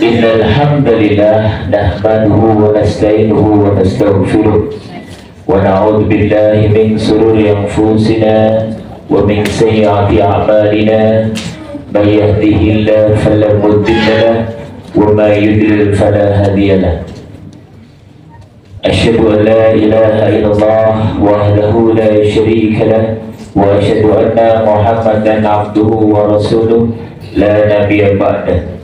Innal hamdalillah nahmaduhu wa nasta'inuhu wa nastaghfiruh wa na'udzu billahi min shururi anfusina wa min sayyiati a'malina may yahdihillahu fala mudilla lahu wa may yudlil fala hadiya lahu. Asyhadu an la ilaha illallah wahdahu la syarika lahu wa asyhadu anna Muhammadan abduhu wa rasuluh la nabiyya ba'dah.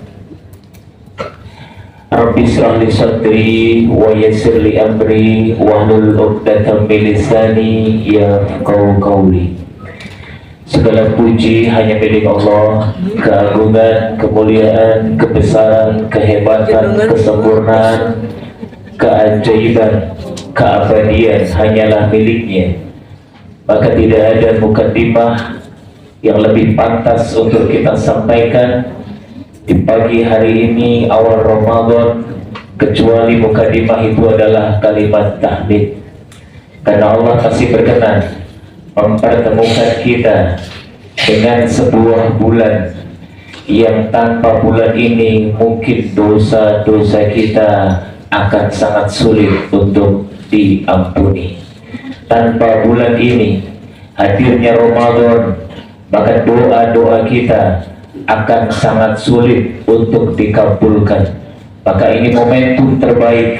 Rabbi shrah li sadri wa yassir li amri wahlul 'uqdatam min lisani yafqahu qawli. Segala puji hanya milik Allah. Keagungan, kemuliaan, kebesaran, kehebatan, kesempurnaan, keajaiban, keabadian hanyalah miliknya. Maka tidak ada mukaddimah yang lebih pantas untuk kita sampaikan di pagi hari ini awal Ramadan kecuali mukadimah itu adalah kalimat tahmid, karena Allah masih berkenan mempertemukan kita dengan sebuah bulan yang tanpa bulan ini mungkin dosa-dosa kita akan sangat sulit untuk diampuni. Tanpa bulan ini, hadirnya Ramadan, maka doa-doa kita akan sangat sulit untuk dikabulkan. Maka ini momentum terbaik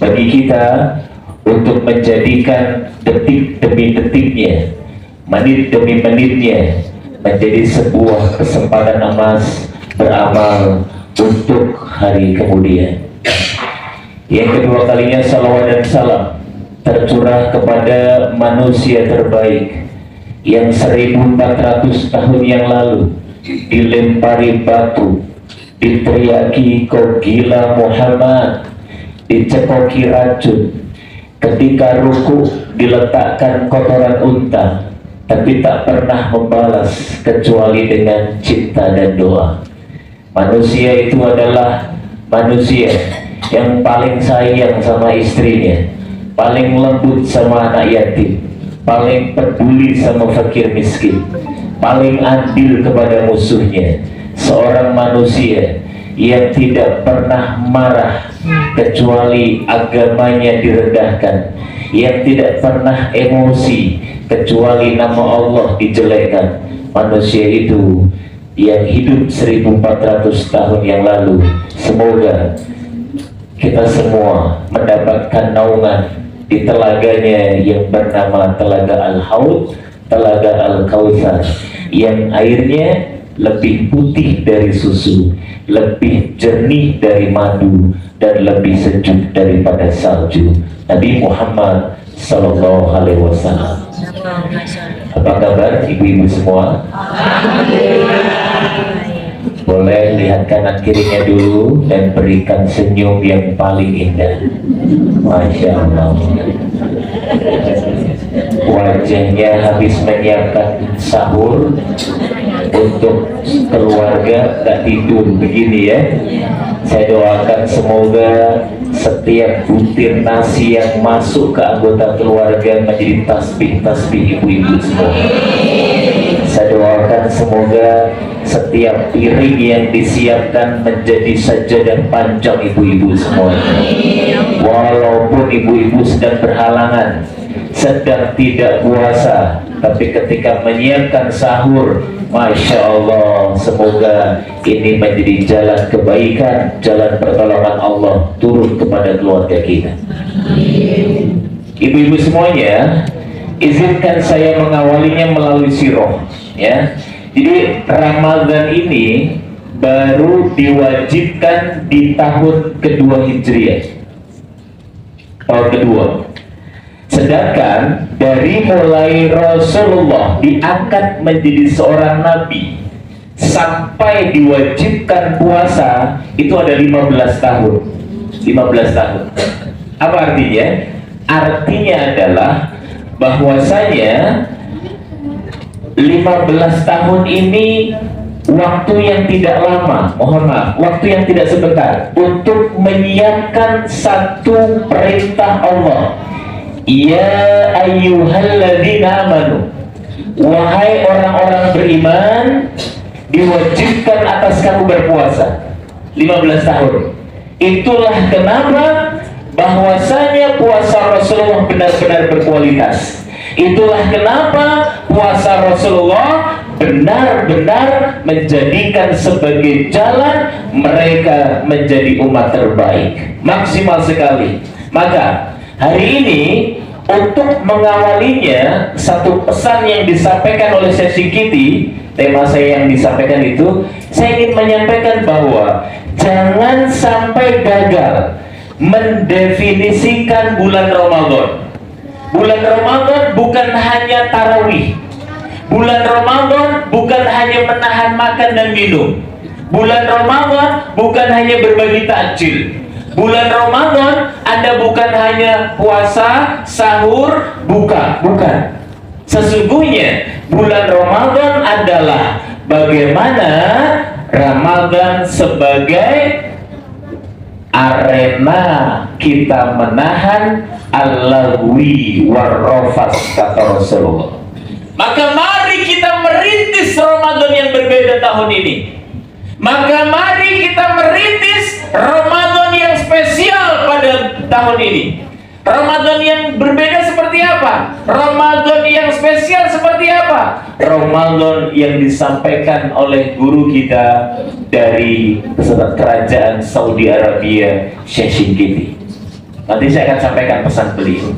bagi kita untuk menjadikan detik demi detiknya, menit demi menitnya menjadi sebuah kesempatan emas beramal untuk hari kemudian. Yang kedua kalinya salawat dan salam tercurah kepada manusia terbaik yang 1400 tahun yang lalu dilempari batu, diteriaki kau gila Muhammad, dicekoki racun, ketika ruku diletakkan kotoran unta, tapi tak pernah membalas kecuali dengan cinta dan doa. Manusia itu adalah manusia yang paling sayang sama istrinya, paling lembut sama anak yatim, paling peduli sama fakir miskin, paling adil kepada musuhnya. Seorang manusia yang tidak pernah marah kecuali agamanya direndahkan, yang tidak pernah emosi kecuali nama Allah dijelekkan. Manusia itu yang hidup 1400 tahun yang lalu. Semoga kita semua mendapatkan naungan di telaganya yang bernama Telaga Al-Haud, Telaga Al-Kautsar, yang airnya lebih putih dari susu, lebih jernih dari madu, dan lebih sejuk daripada salju. Nabi Muhammad Sallallahu Alaihi Wasallam. Apa kabar ibu-ibu semua? Boleh lihat kanan kirinya dulu dan berikan senyum yang paling indah. Masya Allah. Wajahnya habis menyiapkan sahur untuk keluarga, tak tidur begini ya. Saya doakan semoga setiap butir nasi yang masuk ke anggota keluarga menjadi tasbih-tasbih ibu-ibu semua. Saya doakan semoga setiap piring yang disiapkan menjadi sajadah panjang ibu-ibu semua. Walaupun ibu-ibu sedang berhalangan, sedang tidak puasa, tapi ketika menyiapkan sahur, Masya Allah, semoga ini menjadi jalan kebaikan, jalan pertolongan Allah turun kepada keluarga kita. Ibu-ibu semuanya, izinkan saya mengawalinya melalui sirah ya. Jadi Ramadan ini baru diwajibkan di tahun kedua Hijriah, tahun kedua. Sedangkan dari mulai Rasulullah diangkat menjadi seorang nabi sampai diwajibkan puasa itu ada 15 tahun. 15 tahun. Apa artinya? Artinya adalah bahwasanya 15 tahun ini waktu yang tidak lama, mohon maaf, waktu yang tidak sebentar untuk menyiapkan satu perintah Allah. Ya ayyuhalladzina amanu, wahai orang-orang beriman, diwajibkan atas kamu berpuasa. 15 tahun. Itulah kenapa bahwasanya puasa Rasulullah benar-benar berkualitas. Itulah kenapa puasa Rasulullah benar-benar menjadikan sebagai jalan mereka menjadi umat terbaik, maksimal sekali. Maka hari ini untuk mengawalinya, satu pesan yang disampaikan oleh Syekh Singkiti, tema saya yang disampaikan itu, saya ingin menyampaikan bahwa jangan sampai gagal mendefinisikan bulan Ramadan. Bulan Ramadan bukan hanya tarawih. Bulan Ramadan bukan hanya menahan makan dan minum. Bulan Ramadan bukan hanya berbagi takjil. Bulan Ramadan Anda bukan hanya puasa, sahur, buka. Bukan. Sesungguhnya bulan Ramadan adalah bagaimana Ramadan sebagai arena kita menahan al-lagwi warrafas, kata Rasulullah. Maka mari kita merintis Ramadan yang berbeda tahun ini. Maka mari kita merintis Ramadan yang spesial pada tahun ini. Ramadan yang berbeda seperti apa? Ramadan yang spesial seperti apa? Ramadan yang disampaikan oleh guru kita dari kerajaan Saudi Arabia, Syekh Singkiti. Nanti saya akan sampaikan pesan beliau.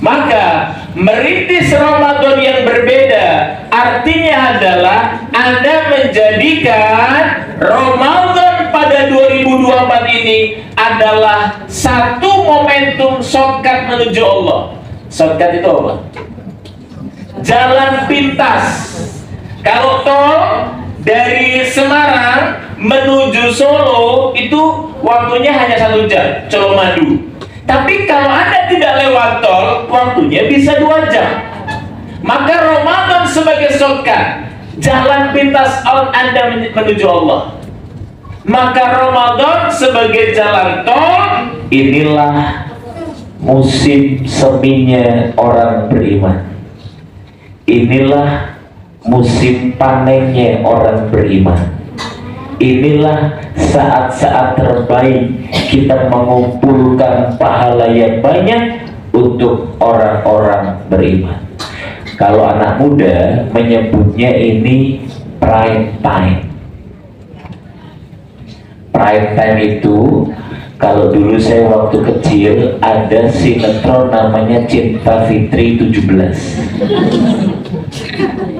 Maka merintis Ramadan yang berbeda artinya adalah Anda menjadikan Ramadan pada 2024 ini adalah satu momentum shortcut menuju Allah. Shortcut itu apa? Jalan pintas. Kalau tol dari Semarang menuju Solo itu waktunya hanya 1 jam, Colomadu. Tapi kalau Anda tidak lewat tol, waktunya bisa 2 jam. Maka Ramadan sebagai shortcut, jalan pintas Anda menuju Allah. Maka Ramadan sebagai jalan tol, inilah musim seminya orang beriman. Inilah musim panennya orang beriman. Inilah saat-saat terbaik kita mengumpulkan pahala yang banyak untuk orang-orang beriman. Kalau anak muda menyebutnya ini prime time. Prime time itu, kalau dulu saya waktu kecil ada sinetron namanya Cinta Fitri 17.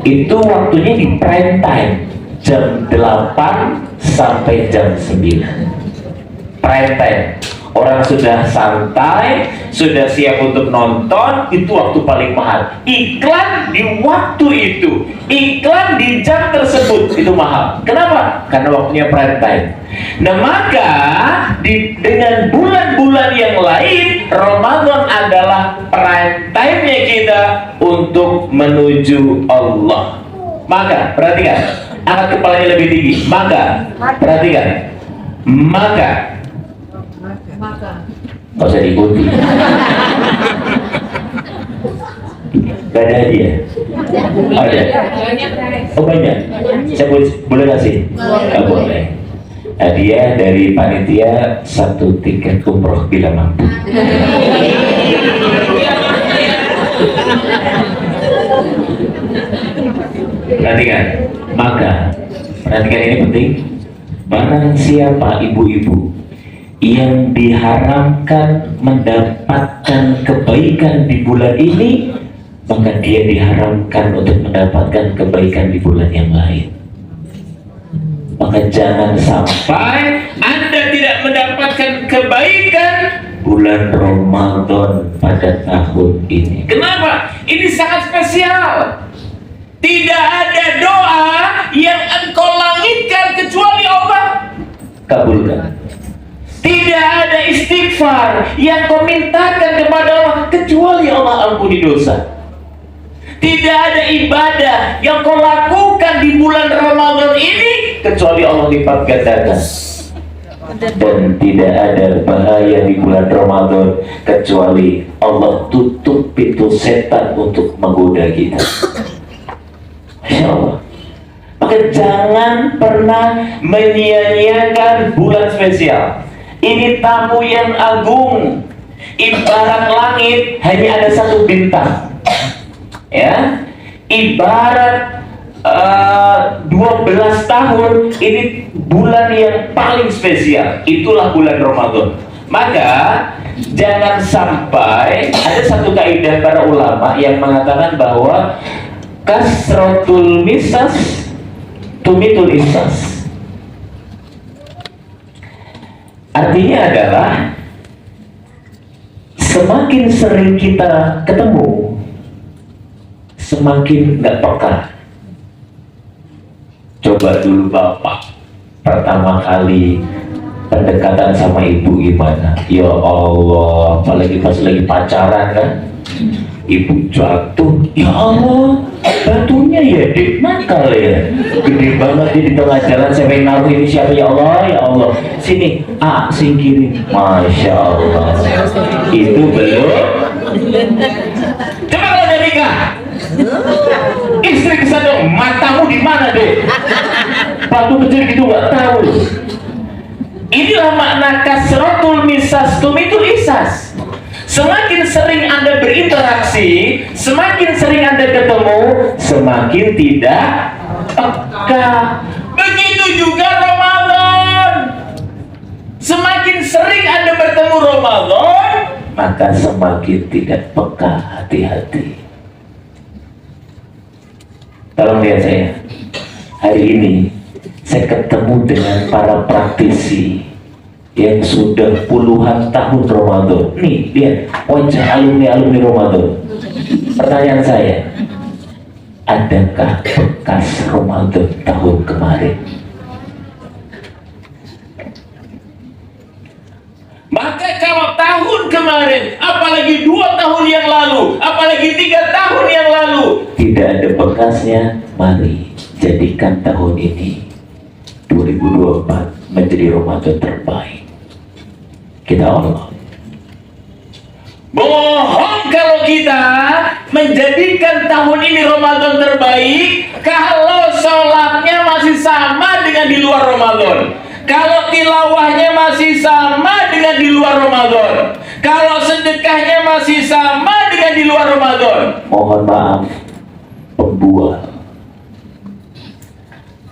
Itu waktunya di prime time, jam 8 sampai jam 9. Prime time. Orang sudah santai, sudah siap untuk nonton, itu waktu paling mahal. Iklan di waktu itu, iklan di jam tersebut, itu mahal. Kenapa? Karena waktunya prime time. Nah maka dengan bulan-bulan yang lain, Ramadan adalah prime time-nya kita untuk menuju Allah. Maka perhatikan, angkat kepalanya lebih tinggi. Maka perhatikan, maka nggak usah diikuti. Gak ada hadiah? Ada? Oh banyak? Saya boleh kasih? Gak boleh. Hadiah dari panitia 1 tiket umroh bila mampu. Perhatikan, maka perhatikan ini penting. Barang siapa ibu-ibu yang diharamkan mendapatkan kebaikan di bulan ini, maka dia diharamkan untuk mendapatkan kebaikan di bulan yang lain. Maka jangan sampai Anda tidak mendapatkan kebaikan bulan Ramadan pada tahun ini. Kenapa? Ini sangat spesial. Tidak ada doa yang engkau langitkan kecuali Allah kabulkan. Tidak ada istighfar yang kau mintakan kepada Allah kecuali Allah ampuni dosa. Tidak ada ibadah yang kau lakukan di bulan Ramadan ini kecuali Allah lipat gandakan. Dan tidak ada bahaya di bulan Ramadan kecuali Allah tutup pintu setan untuk menggoda kita. Masya Allah. Maka maka jangan pernah menyia-nyiakan bulan spesial. Ini tamu yang agung, ibarat langit hanya ada satu bintang, ya. Ibarat 12 tahun, ini bulan yang paling spesial, itulah bulan Ramadan. Maka jangan sampai, ada satu kaidah para ulama yang mengatakan bahwa kasratul misas tumitul isas. Artinya adalah semakin sering kita ketemu, semakin nggak peka. Coba dulu Bapak pertama kali pendekatan sama ibu gimana? Ya Allah, apalagi pas lagi pacaran kan, ibu jatuh, ya Allah, batunya ya dek nakal ya, gede banget di tengah jalan. Saya pengen naruh ini siapa? Ya Allah, ya Allah, sini singkirin. Masya Allah, itu belum. Coba kalau udah nikah, istri kesadong, matamu di mana deh? Batu kecil gitu nggak tahu. Inilah makna kasratul misas tumitul isas. Semakin sering Anda berinteraksi, semakin sering Anda ketemu, semakin tidak peka. Begitu juga Ramadan. Semakin sering Anda bertemu Ramadan, maka semakin tidak peka. Hati-hati. Tolong lihat saya. Hari ini saya ketemu dengan para praktisi yang sudah puluhan tahun Ramadan. Nih, lihat wajah alumni-alumni Ramadan. Pertanyaan saya, adakah bekas Ramadan tahun kemarin? Maka kalau tahun kemarin, apalagi 2 tahun yang lalu, apalagi 3 tahun yang lalu, tidak ada bekasnya, mari jadikan tahun ini 2024 menjadi Ramadan terbaik. Kita Allah. Bohong kalau kita menjadikan tahun ini Ramadan terbaik kalau sholatnya masih sama dengan di luar Ramadan, kalau tilawahnya masih sama dengan di luar Ramadan, kalau sedekahnya masih sama dengan di luar Ramadan. Mohon maaf, pembual.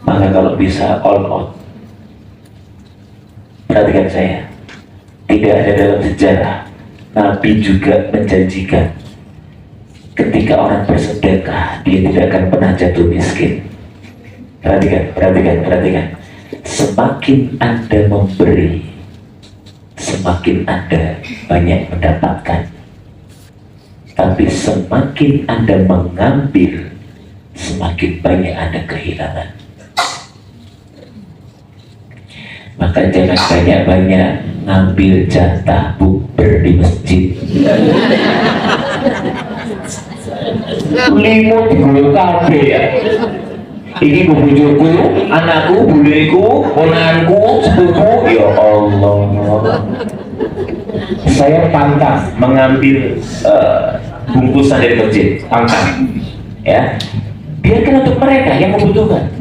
Maka kalau bisa all out. Perhatikan saya, tidak ada dalam sejarah Nabi juga menjanjikan ketika orang bersedekah dia tidak akan pernah jatuh miskin. Perhatikan. Semakin Anda memberi, semakin Anda banyak mendapatkan. Tapi semakin Anda mengambil, semakin banyak Anda kehilangan. Maka jangan banyak-banyak ngambil jatah bukber di masjid. Limut gue kabeh ya. Iki bujuku, anakku, budeku, ponakanku, sepupu. Ya Allah. Saya pantang mengambil bungkusan dari masjid, pantang. Ya. Biarkan untuk mereka yang membutuhkan.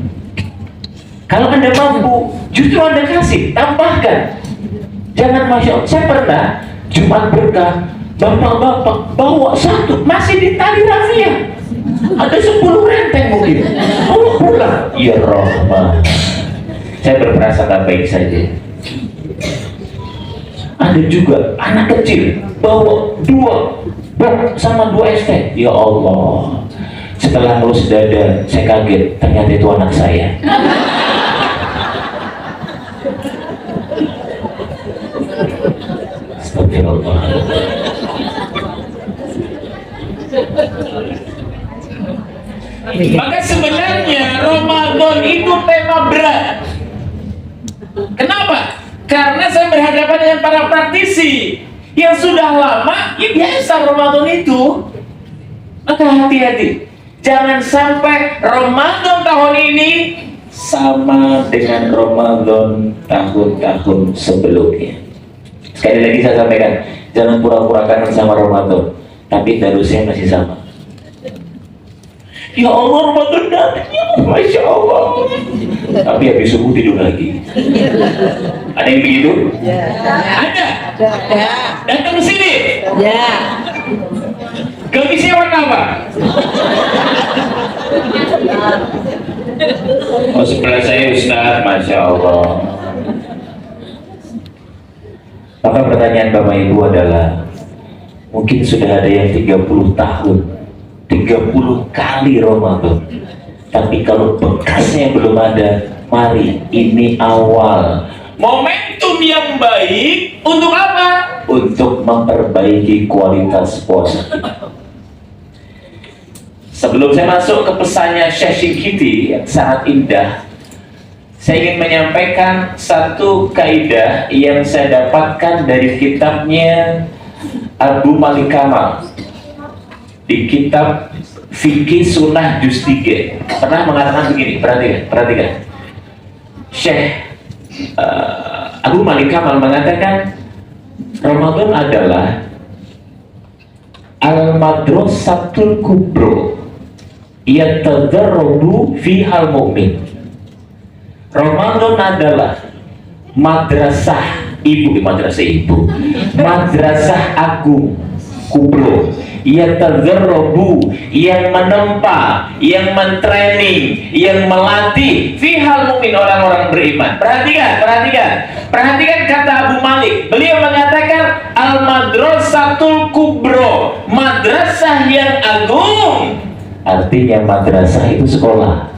Kalau Anda mampu, justru Anda kasih, tambahkan. Jangan Masya Allah. Saya pernah Jumat berkah, bapak-bapak bawa satu, masih di tali rafia. Ada 10 renteng mungkin. Bawa pulang. Ya Rahman. Saya berprasangka baik saja. Ada juga anak kecil bawa 2 box sama 2 es teh. Ya Allah. Setelah ngelus dada, saya kaget. Ternyata itu anak saya. Astagfirullah. Maka sebenarnya Ramadan itu tema berat. Kenapa? Karena saya berhadapan dengan para praktisi yang sudah lama, ya biasa Ramadan itu. Maka hati-hati, jangan sampai Ramadan tahun ini sama dengan Ramadan tahun-tahun sebelumnya. Sekali lagi saya sampaikan, jangan pura-pura kangen sama Ramadan, tapi darusnya masih sama. Ya Allah, Ramadan datang, ya Masya Allah. Tapi habis subuh tidur lagi. Ada yang begitu? Ya. Ada? Ya. Datang ke sini? Ya. Gamisnya warna apa? Oh, sebelah saya Ustaz, Masya Allah. Maka pertanyaan Bapak Ibu adalah, mungkin sudah ada yang 30 tahun, 30 kali Ramadan, tapi kalau bekasnya belum ada, mari ini awal momentum yang baik untuk apa? Untuk memperbaiki kualitas puasa kita. Sebelum saya masuk ke pesannya Syekh Shinqiti yang sangat indah, saya ingin menyampaikan satu kaidah yang saya dapatkan dari kitabnya Abu Malik Kamal di kitab Fikih Sunnah Juz 3 pernah mengatakan begini, perhatikan. Syekh Abu Malik Kamal mengatakan Ramadan adalah al-madrasatul kubro yatadarrabu fihal mu'min. Ramadan adalah madrasah agung kubro yatadarrabu, yang menempa, yang mentraining, yang melatih fihal mu'min, orang-orang beriman. Perhatikan kata Abu Malik. Beliau mengatakan al-madrasatul kubro, madrasah yang agung. Artinya madrasah itu sekolah.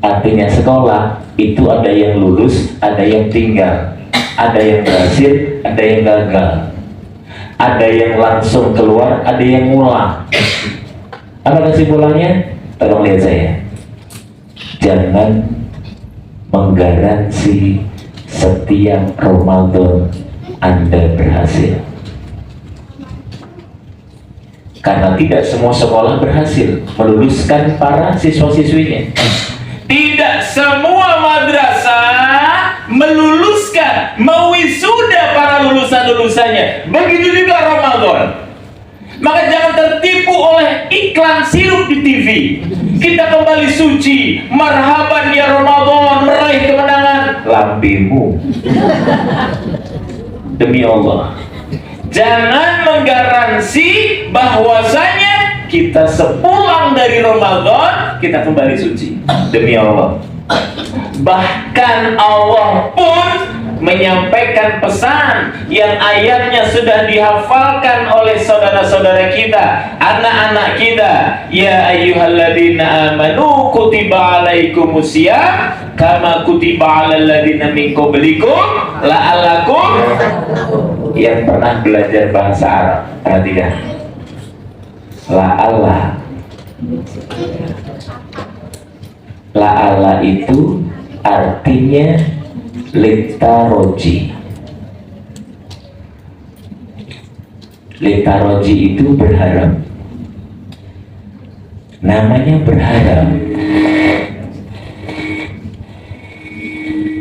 Artinya sekolah itu ada yang lulus, ada yang tinggal, ada yang berhasil, ada yang gagal, ada yang langsung keluar, ada yang ngulang. Apa kesimpulannya? Tolong lihat saya. Jangan menggaransi setiap Ramadan Anda berhasil, karena tidak semua sekolah berhasil meluluskan para siswa-siswinya. Tidak semua madrasah meluluskan, mewisuda para lulusan-lulusannya. Begitu juga Ramadan. Maka jangan tertipu oleh iklan sirup di TV. Kita kembali suci, marhaban ya Ramadan, meraih kemenangan. Lampimu. Demi Allah, jangan menggaransi bahwasanya kita sepulang dari Ramadan kita kembali suci. Demi Allah. Bahkan Allah pun menyampaikan pesan yang ayatnya sudah dihafalkan oleh saudara-saudara kita, anak-anak kita. Ya ayyuhalladzina amanu kutiba alaikumusiyam kama kutiba alal ladzina min qablikum la'allakum. Yang pernah belajar bahasa Arab, perhatikan. La'alla itu artinya litaroji. Litaroji itu berharap. Namanya berharap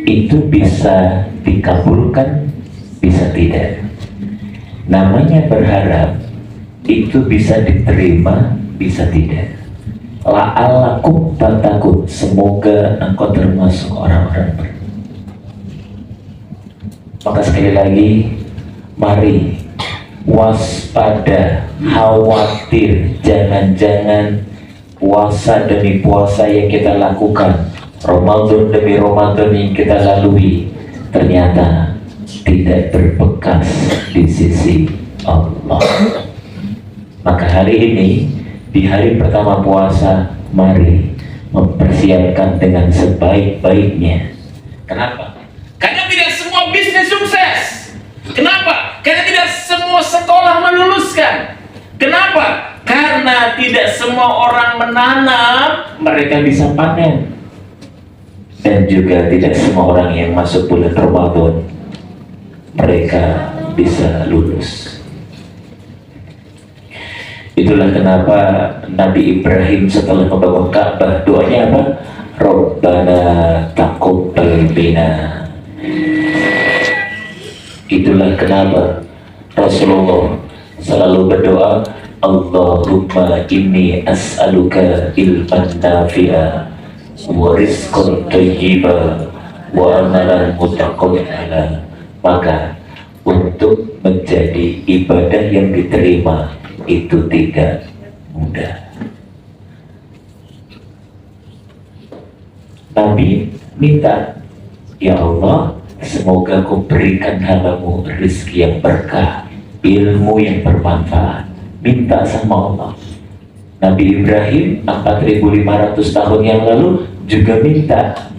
itu bisa dikabulkan, bisa tidak. Namanya berharap itu bisa diterima, bisa tidak. La'allakum tatakun, semoga engkau termasuk orang-orang beriman. Maka sekali lagi, mari waspada, khawatir, jangan-jangan puasa demi puasa yang kita lakukan, Ramadan demi Ramadan yang kita lalui, ternyata tidak berbekas di sisi Allah. Maka hari ini, di hari pertama puasa, mari mempersiapkan dengan sebaik-baiknya. Kenapa? Karena tidak semua bisnis sukses. Kenapa? Karena tidak semua sekolah meluluskan. Kenapa? Karena tidak semua orang menanam, mereka bisa panen. Dan juga tidak semua orang yang masuk bulan Ramadan, mereka bisa lulus. Itulah kenapa Nabi Ibrahim setelah membangun Ka'bah, doanya apa? Rabbana taqabbal bina. Itulah kenapa Rasulullah selalu berdoa, Allahumma inni as'aluka ilman nafi'a wa rizqan thayyiba wa amalan mutaqabbala. Maka untuk menjadi ibadah yang diterima itu tidak mudah. Nabi minta, ya Allah, semoga kau berikan hambamu rezeki yang berkah, ilmu yang bermanfaat. Minta sama Allah. Nabi Ibrahim 4500 tahun yang lalu juga minta,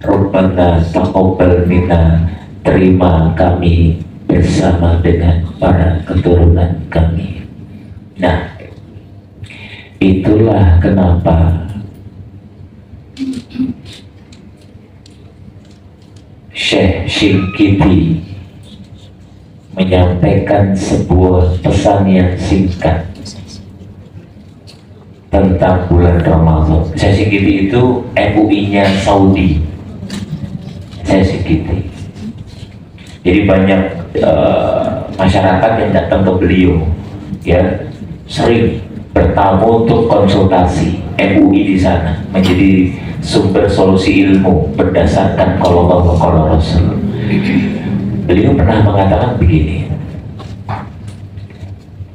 Rabbana taqabbal minna, terima kami bersama dengan para keturunan kami. Nah, itulah kenapa Syekh Syingkiti menyampaikan sebuah pesan yang singkat tentang bulan Ramadan. Syekh Syingkiti itu MUI-nya Saudi. Syekh Syingkiti. Jadi banyak masyarakat yang datang ke beliau, ya, sering bertamu untuk konsultasi. MUI di sana menjadi sumber solusi ilmu berdasarkan kalau Allah kalau Rasul. Beliau pernah mengatakan begini,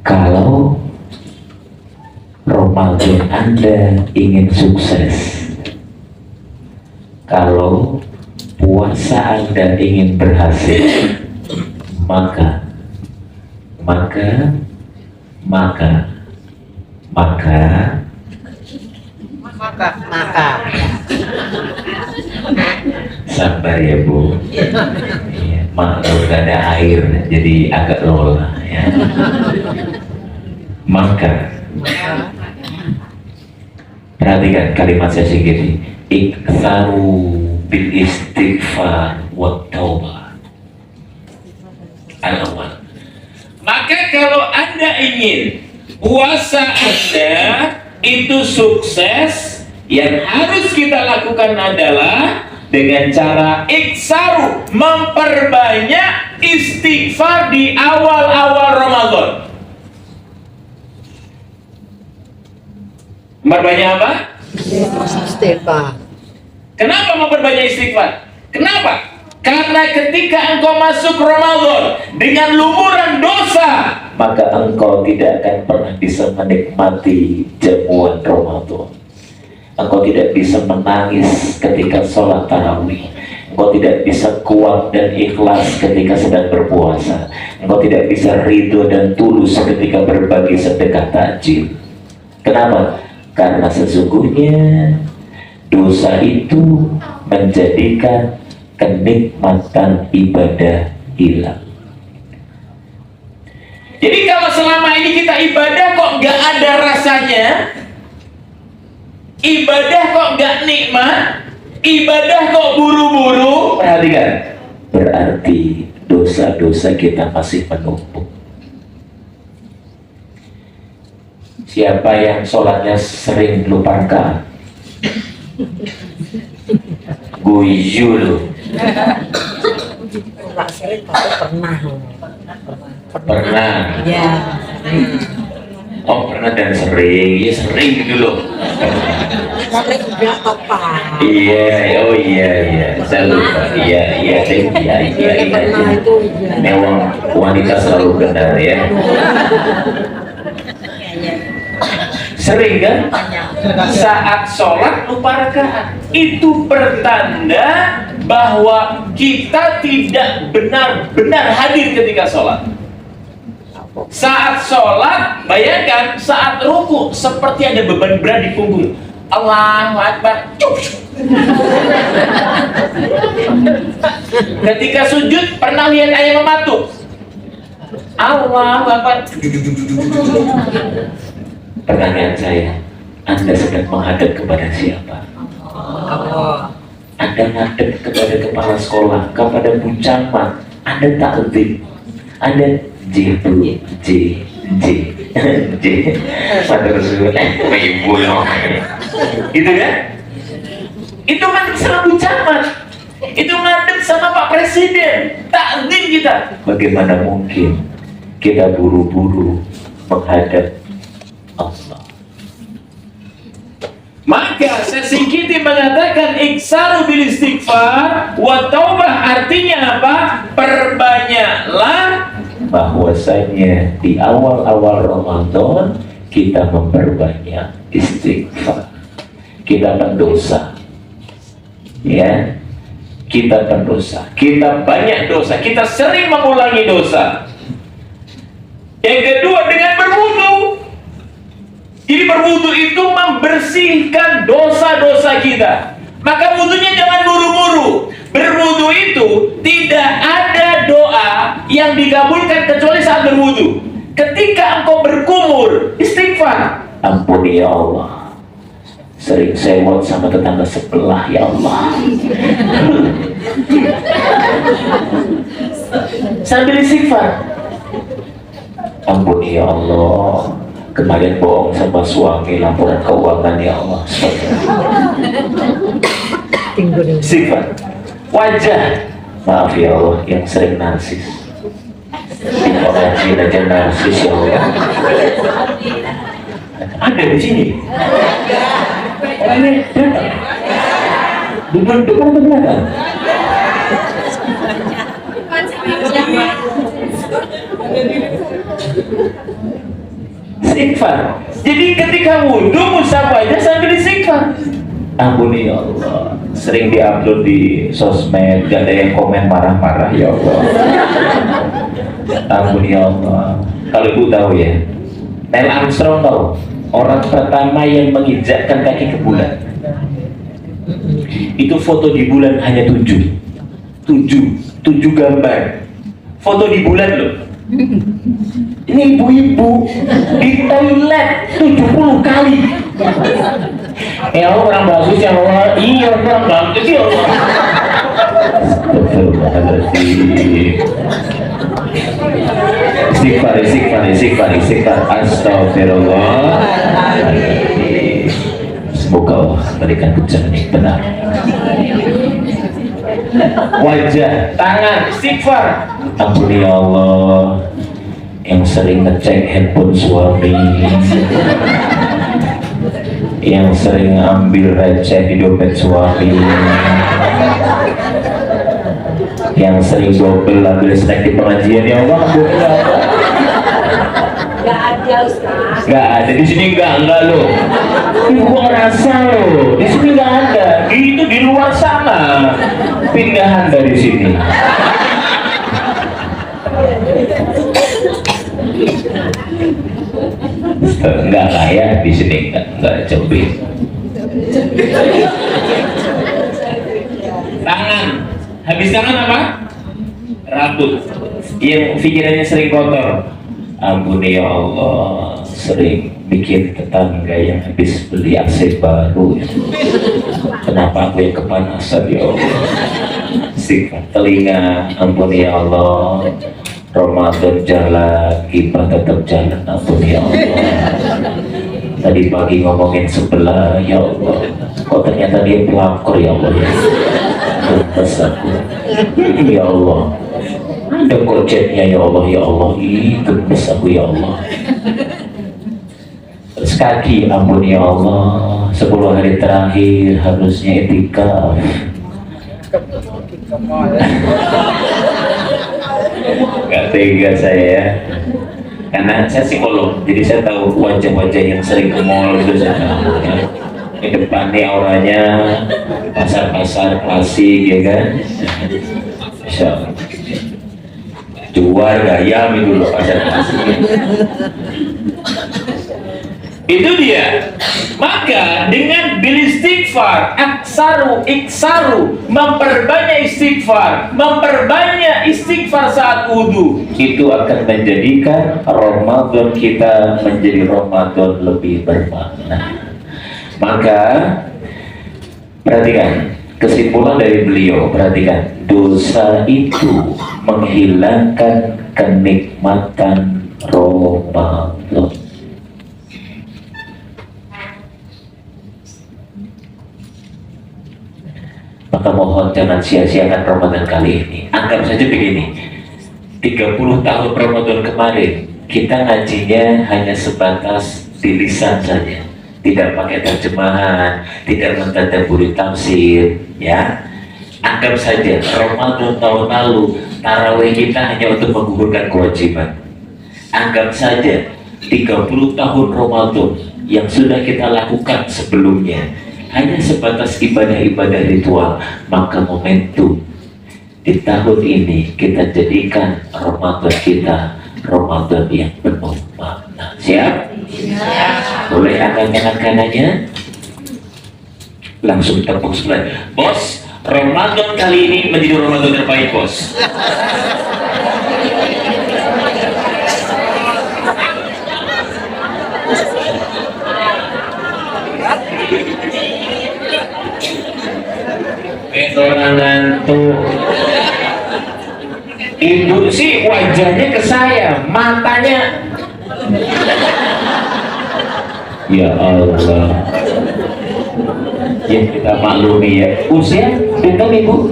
kalau Ramadan Anda ingin sukses, kalau puasa Anda ingin berhasil, maka sabar ya Bu. Ya, maaf gak ada air jadi agak lola ya. Maka perhatikan kalimat saya sedikit, iktsaru bil istighfar wa taubah. Al-awwal. Maka kalau Anda ingin puasa Anda itu sukses, yang harus kita lakukan adalah dengan cara iktsaru, memperbanyak istighfar di awal-awal Ramadan. Memperbanyak apa? Istighfar. Kenapa memperbanyak istighfar? Kenapa? Karena ketika engkau masuk Ramadan dengan lumuran dosa, maka engkau tidak akan pernah bisa menikmati jamuan Ramadan. Engkau tidak bisa menangis ketika sholat tarawih. Engkau tidak bisa kuat dan ikhlas ketika sedang berpuasa. Engkau tidak bisa ridho dan tulus ketika berbagi sedekah takjil. Kenapa? Karena sesungguhnya dosa itu menjadikan kenikmatan ibadah hilang. Jadi kalau selama ini kita ibadah kok gak ada rasanya, ibadah kok gak nikmat, ibadah kok buru-buru, perhatikan, berarti dosa-dosa kita masih menumpuk. Siapa yang sholatnya sering lupa rakaat? Guyul. Enggak sering tapi pernah. Pernah. Ya. Oh pernah dan sering, ya sering gitu loh. Sering juga topan. Iya, oh iya, saya lupa. Iya. Pernah itu. Memang wanita selalu benar ya. Sering kan? Saat sholat lupa rakaat, itu pertanda bahwa kita tidak benar-benar hadir ketika sholat. Saat sholat, bayangkan saat ruku seperti ada beban berat di punggung. Allahu Akbar. Ketika sujud pernah lihat ayam mematuk. Allahu Akbar. Pertanyaan saya, Anda sedang menghadap kepada siapa? Anda menghadap kepada kepala sekolah, kepada Bu Camat, Anda taklim, Anda J. Pada Rasulullah, ibu loh. Gitu kan? Itu ngadep sama Bu Camat, itu ngadep sama Pak Presiden, taklim kita. Bagaimana mungkin kita buru-buru menghadap Nabi mengatakan iksaru bil istighfar wa taubah, artinya apa? Perbanyaklah, bahwasanya di awal-awal Ramadan kita memperbanyak istighfar. Kita pendosa, ya, kita pendosa, kita banyak dosa, kita sering mengulangi dosa. Yang kedua, dengan berwudu. Jadi berwudu itu membersihkan dosa-dosa kita. Maka wudunya jangan buru-buru. Berwudu itu tidak ada doa yang dikabulkan kecuali saat berwudu. Ketika engkau berkumur, istighfar. Ampuni ya Allah, sering sewot sama tetangga sebelah ya Allah. Sambil istighfar. Ampuni ya Allah, kemarin bohong sama suami, laporan keuangan ya Allah. Istighfar. Wajah, maaf ya Allah, yang sering narsis. Orang aja narsis ya Allah. Ada di sini. Orangnya datang. Depan atau belakang? Istighfar. Jadi ketika wudhu, musab aja sambil istighfar. Ampuni ya Allah. Sering diupload di sosmed, gak ada yang komen marah-marah ya Allah. Ampuni ya Allah. Kalau ibu tahu ya, Neil Armstrong tahu, orang pertama yang menginjakkan kaki ke bulan. Itu foto di bulan hanya 7 gambar. Foto di bulan loh. Ini ibu-ibu di toilet 70 kali. Ya Allah, orang bagus ya Allah. Iya, orang bagus ya Allah. Istighfar. Astagfirullah. Semoga Allah memberikan pencerahan yang benar. Wajah, tangan, istighfar. Ampuni ya Allah, yang sering ngecek handphone suami, yang sering ambil receh di dompet suami, yang sering double ambil snack di pengajian ya Allah. Gak ada Ustaz. Gak ada di sini, enggak loh. Ini gua ngerasa loh, di sini nggak ada. Itu di luar sana, pindahan dari sini. Enggak lah ya, di sini enggak coba. Tangan, habis tangan apa? Rambut. Yang pikirannya sering kotor. Ampuni ya Allah, sering bikin tetangga yang habis beli AC baru. Kenapa aku yang kepanasan ya Allah? Istighfar. Telinga, ampuni ya Allah. Ramadan jalan, kita tetap jalan, ampuni ya Allah. Tadi pagi ngomongin sebelah, ya Allah, kok ternyata dia pelakor ya Allah. Terus aku, ya Allah, ada gojeknya ya Allah, ya Allah. Terus aku ya Allah. Terus kaki, ampuni ya Allah. 10 hari terakhir harusnya etikaf. Gak tega saya ya, karena saya psikolog, jadi saya tahu wajah-wajah yang sering ke mall itu saya tahu ya. Di depan nih auranya pasar-pasar klasik ya kan, Masya Allah. Jual gayam itu loh pasar klasik. Itu dia. Maka dengan bil istighfar, iksaru, memperbanyak istighfar saat wudu, itu akan menjadikan Ramadan kita menjadi Ramadan lebih bermakna. Maka perhatikan kesimpulan dari beliau, perhatikan, dosa itu menghilangkan kenikmatan Ramadan. Maka mohon jangan sia-siakan Ramadan kali ini. Anggap saja begini, 30 tahun Ramadan kemarin kita ngajinya hanya sebatas di lisan saja. tidak pakai terjemahan, tidak mentadabburi tafsir, ya. Anggap saja Ramadan tahun lalu tarawih kita hanya untuk menggugurkan kewajiban. Anggap saja 30 tahun Ramadan yang sudah kita lakukan sebelumnya hanya sebatas ibadah-ibadah ritual, maka momentum di tahun ini kita jadikan Ramadan kita Ramadan yang penuh makna. Siap? Boleh angkat kanannya, langsung tepuk sebelah. Bos, Ramadan kali ini menjadi Ramadan terbaik, bos. Orang ngantuk. Ibu sih wajahnya ke saya, matanya. Ya Allah. Ya kita maklumi ya. Usia berapa ibu?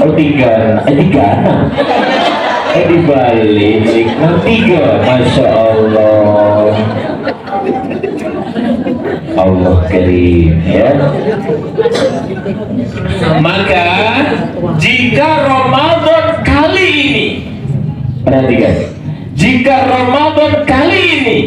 Oh 3, 36. Dibalik 3, Masya Allah. Allah Karim, ya. Maka jika Ramadan kali ini, perhatikan, jika Ramadan kali ini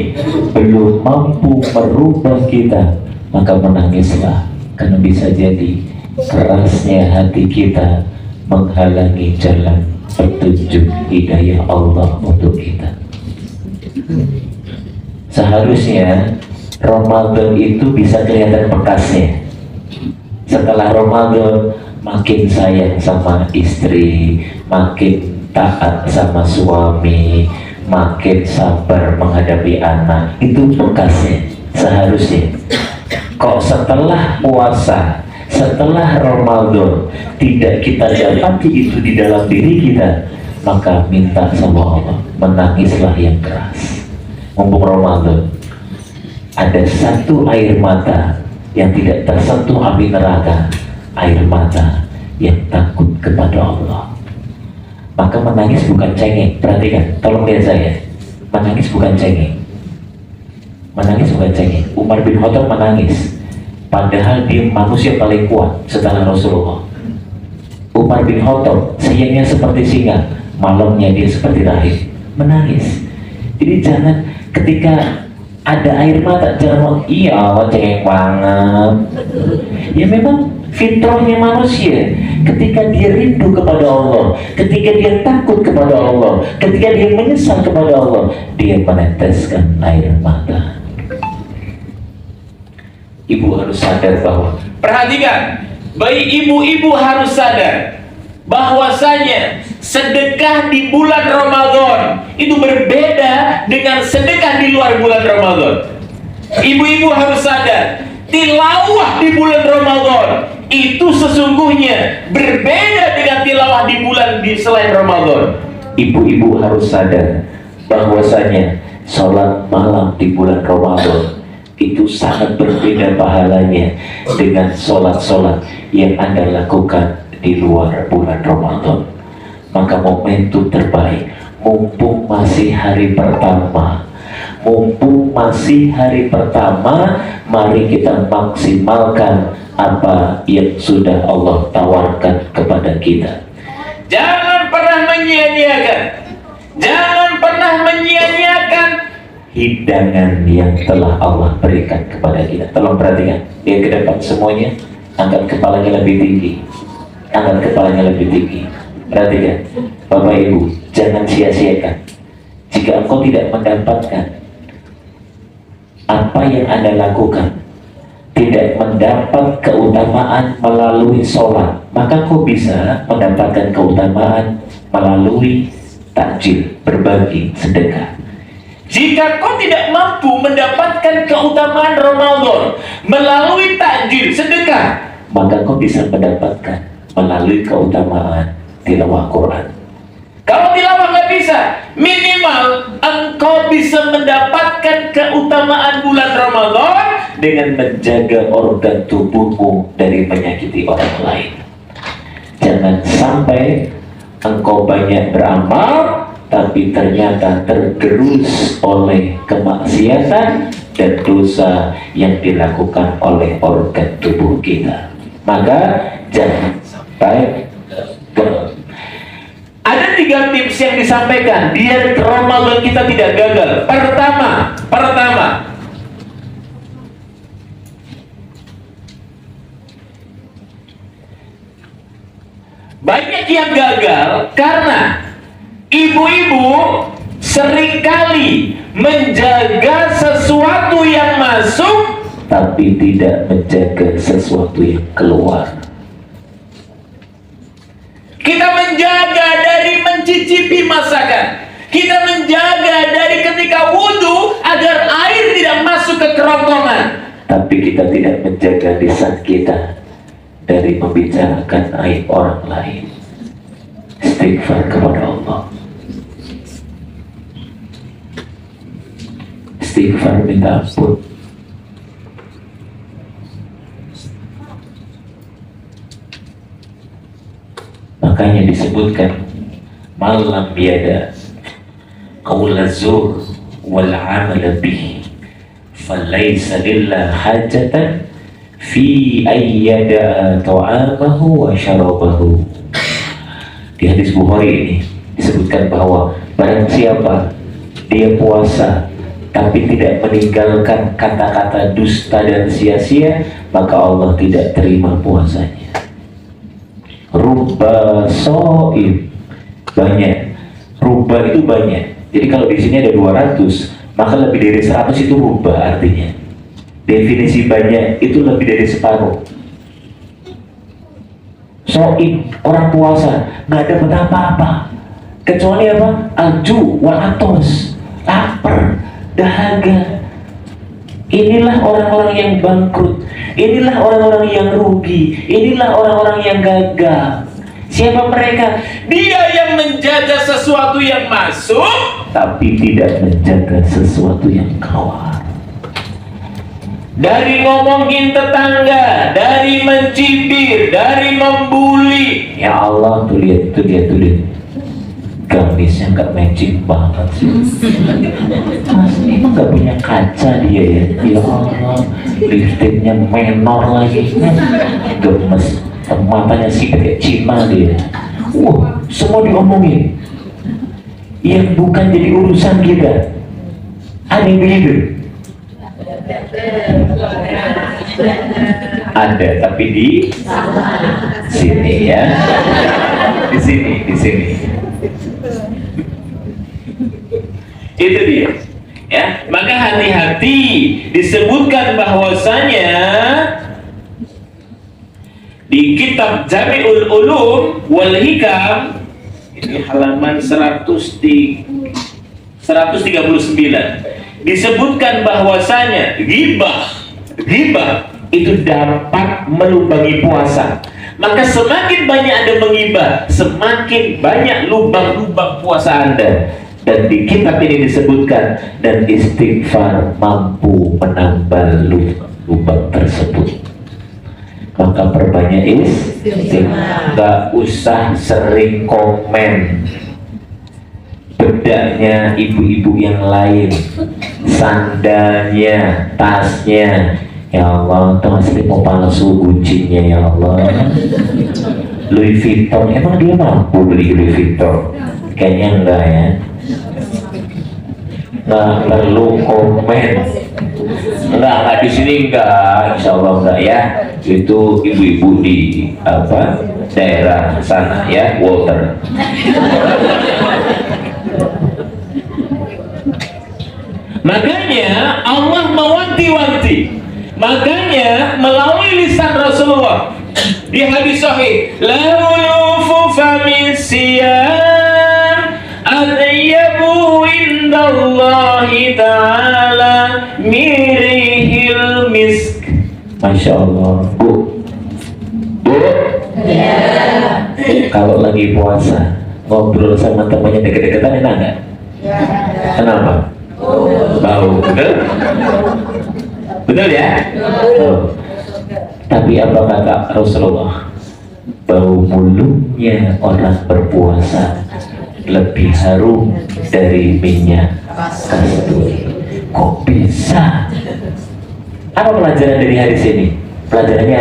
belum mampu merubah kita, maka menangislah, karena bisa jadi kerasnya hati kita menghalangi jalan petunjuk hidayah Allah untuk kita. Seharusnya Ramadan itu bisa kelihatan bekasnya. Setelah Ramadan makin sayang sama istri, makin taat sama suami, makin sabar menghadapi anak. Itu bekasnya seharusnya. Kok setelah puasa, setelah Ramadan tidak kita dapati itu di dalam diri kita, maka minta sama Allah, menangislah yang keras. Mumpung Ramadan, ada satu air mata yang tidak tersentuh api neraka, air mata yang takut kepada Allah. Maka menangis bukan cengeng. Perhatikan, tolong lihat saya. Menangis bukan cengeng. Menangis bukan cengeng. Umar bin Khattab menangis, padahal dia manusia paling kuat setelah Rasulullah. Umar bin Khattab siangnya seperti singa, malamnya dia seperti rahim, menangis. Jadi jangan ketika ada air mata jangan iya cengeng banget. Ya memang fitrahnya manusia, ketika dia rindu kepada Allah, ketika dia takut kepada Allah, ketika dia menyesal kepada Allah, dia meneteskan air mata. Ibu harus sadar bahwa, perhatikan, baik ibu-ibu harus sadar bahwasanya sedekah di bulan Ramadan itu berbeda dengan sedekah di luar bulan Ramadan. Ibu-ibu harus sadar, tilawah di bulan Ramadan itu sesungguhnya berbeda dengan tilawah di bulan di selain Ramadan. Ibu-ibu harus sadar bahwasanya sholat malam di bulan Ramadan itu sangat berbeda pahalanya dengan sholat-sholat yang Anda lakukan di luar bulan Ramadan. Maka momentum terbaik, mumpung masih hari pertama, mari kita maksimalkan apa yang sudah Allah tawarkan kepada kita. Jangan pernah menyia-nyiakan hidangan yang telah Allah berikan kepada kita. Tolong perhatikan, dia ke depan semuanya, angkat kepalanya lebih tinggi. Perhatikan, Bapak Ibu, jangan sia-siakan. Jika engkau tidak mendapatkan apa yang Anda lakukan, tidak mendapat keutamaan melalui sholat, maka kau bisa mendapatkan keutamaan melalui takjil, berbagi, sedekah. Jika kau tidak mampu mendapatkan keutamaan Ramadan melalui takjil, sedekah, maka kau bisa mendapatkan melalui keutamaan tilawah Quran. Kalau tilawah nggak bisa, minimal engkau bisa mendapatkan keutamaan bulan Ramadan dengan menjaga organ tubuhmu dari menyakiti orang lain. Jangan sampai engkau banyak beramal tapi ternyata tergerus oleh kemaksiatan, dan dosa yang dilakukan oleh organ tubuh kita. Maka jangan sampai gagal. Ada 3 tips yang disampaikan biar Ramadan kita tidak gagal. Pertama, banyak yang gagal karena ibu-ibu seringkali menjaga sesuatu yang masuk tapi tidak menjaga sesuatu yang keluar. Kita menjaga dari mencicipi masakan, kita menjaga dari ketika wudhu agar air tidak masuk ke kerongkongan, tapi kita tidak menjaga lisan kita dari membicarakan aib orang lain. Istighfar kepada Allah, istighfar minta ampun. Makanya disebutkan malam biada qaul zur wal amal bih falaysa lillah hajatan fi ayyada ta'amahu wa syarabahu. Di hadis Bukhari ini disebutkan bahwa barang siapa dia puasa tapi tidak meninggalkan kata-kata dusta dan sia-sia, maka Allah tidak terima puasanya. Rubba so'im, banyak. Rubba itu banyak. Jadi kalau di sini ada 200, maka lebih dari 100 itu rubba artinya. Definisi banyak itu lebih dari separuh. So'im, orang puasa nggak dapat apa-apa kecuali apa? Alju wal atos, lapar, dahaga. Inilah orang-orang yang bangkrut, inilah orang-orang yang rugi, inilah orang-orang yang gagal. Siapa mereka? Dia yang menjaga sesuatu yang masuk tapi tidak menjaga sesuatu yang keluar. Dari ngomongin tetangga, dari mencibir, dari membuli. Ya Allah, tuh lihat. Gamisnya nggak matching banget sih. Mas, emang nggak punya kaca dia ya? Ya Allah, lipstiknya menor lagi. Gemes, matanya sih kayak Cina dia. Wah, semua diomongin. Yang bukan jadi urusan kita. Ada yang begitu? Ada, tapi di sini ya. Di sini. Itu dia. Ya, maka hati-hati, disebutkan bahwasanya di kitab Jami'ul Ulum wal Hikam ini halaman 139 disebutkan bahwasanya ghibah itu dapat melubangi puasa. Maka semakin banyak Anda menghibah, semakin banyak lubang-lubang puasa Anda. Dan di kitab ini disebutkan, dan istighfar mampu menambal lubang tersebut. Maka perbanyak istighfar. Gak usah sering komen bedaknya ibu-ibu yang lain, sandalnya, tasnya. Ya Allah, itu masih mau palsu kuncinya. Ya Allah, Louis Vuitton, emang dia mampu beli Louis Vuitton? Kayaknya enggak ya. Nggak perlu komen. Enggak di sini enggak, insya Allah enggak ya. Itu ibu-ibu di daerah sana ya, Walter. Makanya Allah mewanti-wanti. Makanya melalui lisan Rasulullah di hadis sahih, la ulufu famisiyam adyabu indallahi ta'ala mirihil misk. Masya Allah. Bu ya. Kalau lagi puasa ngobrol sama temannya deket-deketan enak nggak? Ya. Kenapa? Bau, betul ya? Betul. Tapi apa kata Rasulullah? Bau mulutnya orang berpuasa lebih harum dari minyak kasturi. Kok bisa? Apa pelajaran dari hadis ini? Pelajarannya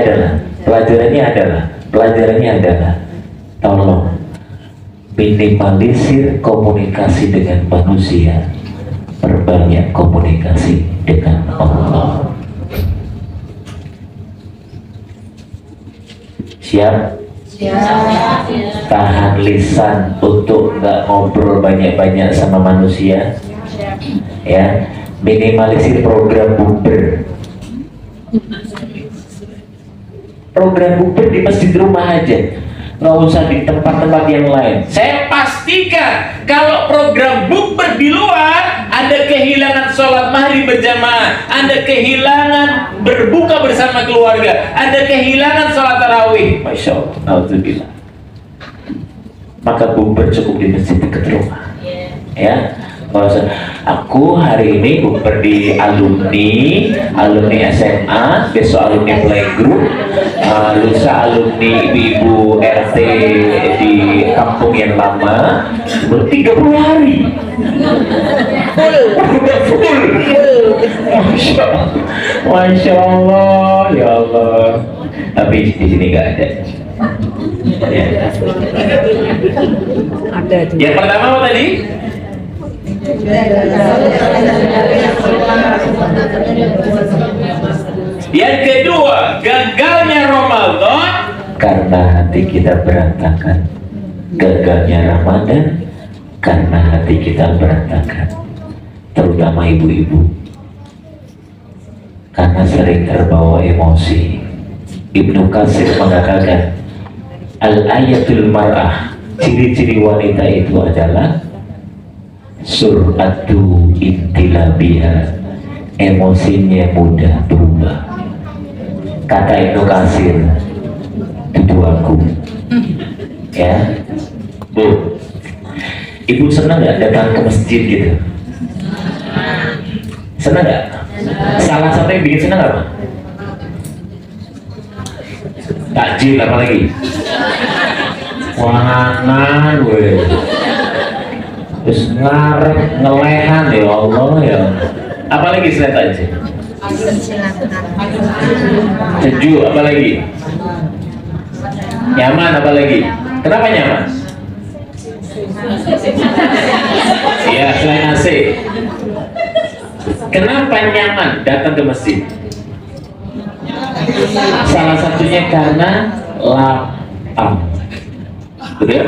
adalah tolong minimalisir komunikasi dengan manusia, perbanyak komunikasi dengan Allah. Siap? Tahan lisan untuk nggak ngobrol banyak-banyak sama manusia, ya. Minimalisir program bukber di masjid rumah aja, nggak usah di tempat-tempat yang lain. Saya pastikan kalau program bukber di luar, Anda kehilangan sholat maghrib berjamaah, Anda kehilangan berbuka bersama keluarga, Anda kehilangan sholat tarawih. Masya Allah, alhamdulillah. Maka bukber cukup di masjid dekat rumah, ya. Aku hari ini bukber di alumni SMA, besok alumni playgroup, lusa alumni ibu-ibu RT di kampung yang lama, 30 hari full. Masya Allah, ya Allah. Tapi di sini nggak ada. Ya. Yang pertama apa tadi? Yang kedua, gagalnya Ramadan karena hati kita berantakan. Gagalnya Ramadan karena hati kita berantakan, terutama ibu-ibu, karena sering terbawa emosi. Ibnu Katsir mengatakan, al-ayatul mar'ah, ciri-ciri wanita itu adalah sur'atu intilabiha, emosinya mudah berubah. Kata Ibnu Katsir, itu aku, ya. Bu, ibu senang nggak datang ke masjid gitu? Senang nggak? Salah satu yang bikin senang apa? Takjil apa lagi? Wanganan, weh. Terus ngarep, ngelehan, ya Allah ya. Apa lagi selain takjil? Sejuk, apa lagi? Nyaman, apa lagi? Kenapa nyaman? Ya, selain AC. Kenapa nyaman datang ke masjid? Salah satunya karena lapang. Betul?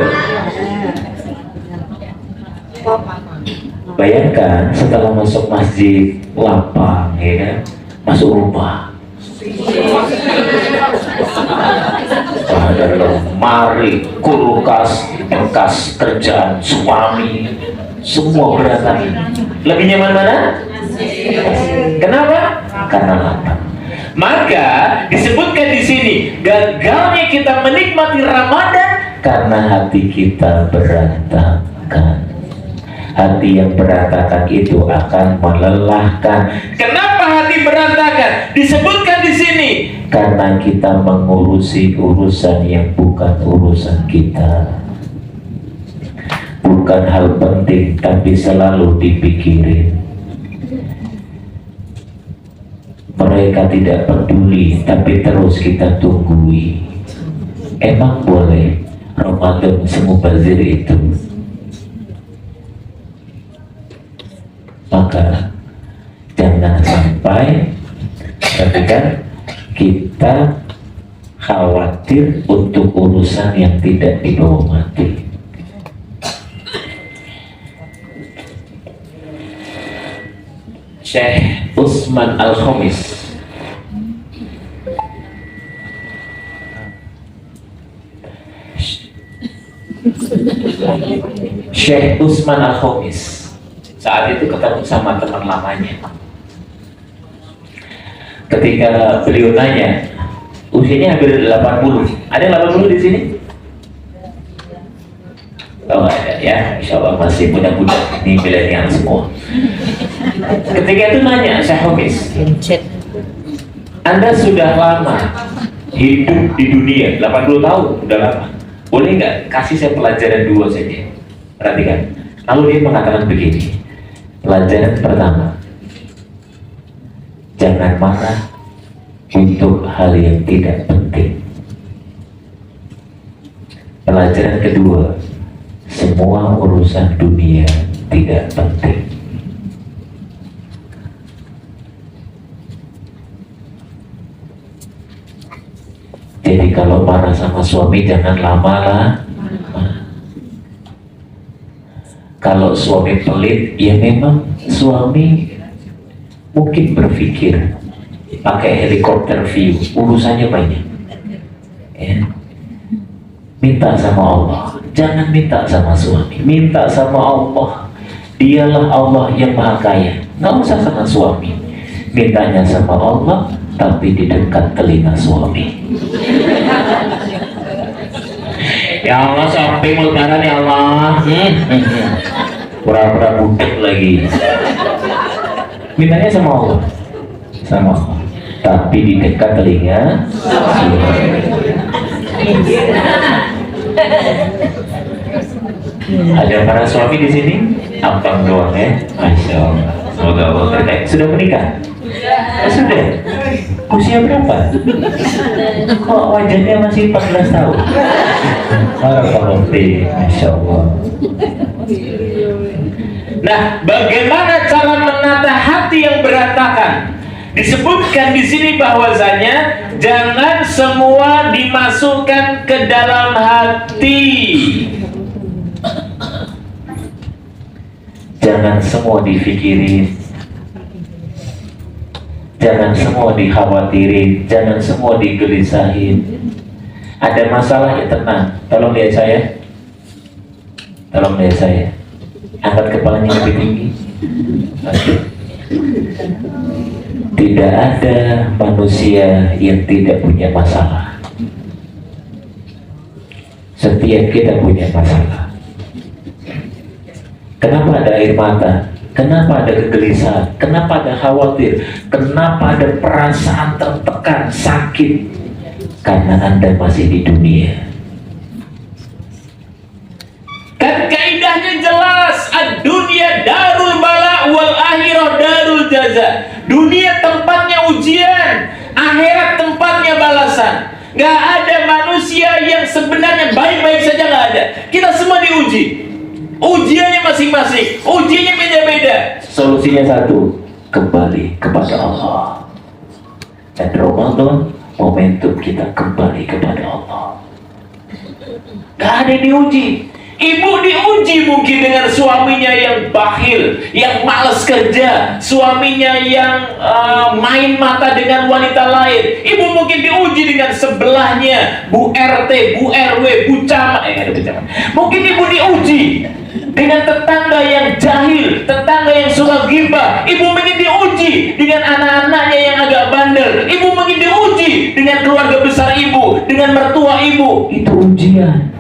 Bayangkan setelah masuk masjid lapang, ya kan? Masuk rumah, ada lemari, kulkas, bekas kerjaan suami, semua berantakan. Lebih nyaman mana? Kenapa? Karena lapang. Maka disebutkan di sini, gagalnya kita menikmati Ramadan karena hati kita berantakan. Hati yang berantakan itu akan melelahkan. Kenapa hati berantakan? Disebutkan di sini, karena kita mengurusi urusan yang bukan urusan kita. Bukan hal penting, tapi selalu dipikirin. Mereka tidak peduli, tapi terus kita tunggui. Emang boleh Ramadan semubazir itu? Maka jangan sampai ketika kita khawatir untuk urusan yang tidak dibawa mati. Syekh Utsman Al-Khamis Syekh Utsman Al-Khamis saat itu ketemu sama teman lamanya. Ketika beliau nanya, usianya hampir 80. Ada yang 80 di sini? Oh nggak ada ya, insya Allah masih muda-muda, ini milenial semua. Ketika itu nanya Syekh Khamis, Anda sudah lama hidup di dunia, 80 tahun, udah lama. Boleh nggak kasih saya pelajaran dua saja? Perhatikan. Lalu dia mengatakan begini, pelajaran pertama, Jangan marah untuk hal yang tidak penting. Pelajaran kedua, semua urusan dunia tidak penting. Jadi kalau marah sama suami jangan lama-lama. Kalau suami pelit, ya memang suami mungkin berpikir pakai helikopter view, urusannya banyak. Ya. Minta sama Allah, jangan minta sama suami, minta sama Allah. Dialah Allah yang maha kaya, nggak usah sama suami. Mintanya sama Allah, tapi di dekat telinga suami. Ya Allah, sampai lebaran ya Allah. Pura-pura budak lagi. Mintanya sama Allah, sama Allah, tapi di dekat telinga suami. Ada para suami di sini? Ampang doang ya, Masya Allah. Semoga Allah berkait. Sudah menikah? Sudah. Usia berapa? Kok wajahnya masih 14 tahun? Barakallahu fiik, Masya Allah. Nah, bagaimana cara menata hati yang berantakan? Disebutkan di sini bahwasanya jangan semua dimasukkan ke dalam hati. Jangan semua difikirin. Jangan semua dikhawatirin. Jangan semua digelisahin. Ada masalah ya tenang. Tolong lihat saya. Tolong lihat saya. Angkat kepalanya lebih tinggi. Tidak ada manusia yang tidak punya masalah. Setiap kita punya masalah. Kenapa ada air mata? Kenapa ada kegelisahan? Kenapa ada khawatir? Kenapa ada perasaan tertekan, sakit? Karena Anda masih di dunia. Kan kaidahnya jelas, ad-dunya darul bala wal akhirah darul jaza. Dunia tempatnya ujian, akhirat tempatnya balasan. Gak ada manusia yang sebenarnya baik-baik saja, gak ada. Kita semua diuji. Ujiannya masing-masing, ujiannya beda-beda. Solusinya satu, kembali kepada Allah. Dan Ramadan momentum kita kembali kepada Allah. Gak ada yang diuji. Ibu diuji mungkin dengan suaminya yang bakhil, yang malas kerja, suaminya yang main mata dengan wanita lain. Ibu mungkin diuji dengan sebelahnya, Bu RT, Bu RW, Bu Camat. Mungkin ibu diuji dengan tetangga yang jahil, tetangga yang suka ghibah. Ibu mungkin diuji dengan anak-anaknya yang agak bandel. Ibu mungkin diuji dengan keluarga besar ibu, dengan mertua ibu. Itu ujian.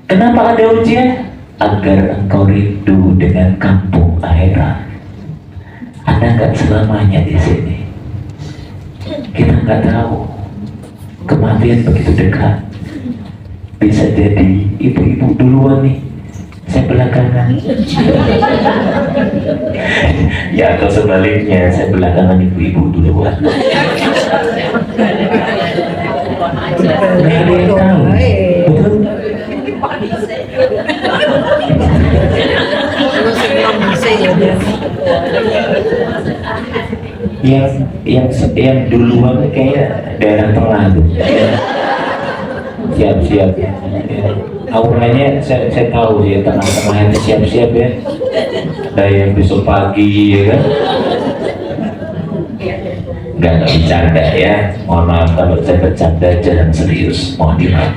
Kenapa ada ujian? Agar engkau rindu dengan kampung akhirat. Anda nggak selamanya di sini. Kita nggak tahu. Kematian begitu dekat. Bisa jadi ibu-ibu duluan nih, saya belakangan. Ya atau sebaliknya, saya belakangan ibu-ibu duluan. Nggak ada yang tahu. Betul? Yang duluan kayak daerah tengah tuh. Siap-siap ya. Auranya saya tahu ya, tengah-tengah itu siap-siap ya. Ada yang besok pagi ya kan. Nggak bercanda ya. Mohon maaf kalau saya bercanda, jangan serius. Mohon dimaaf.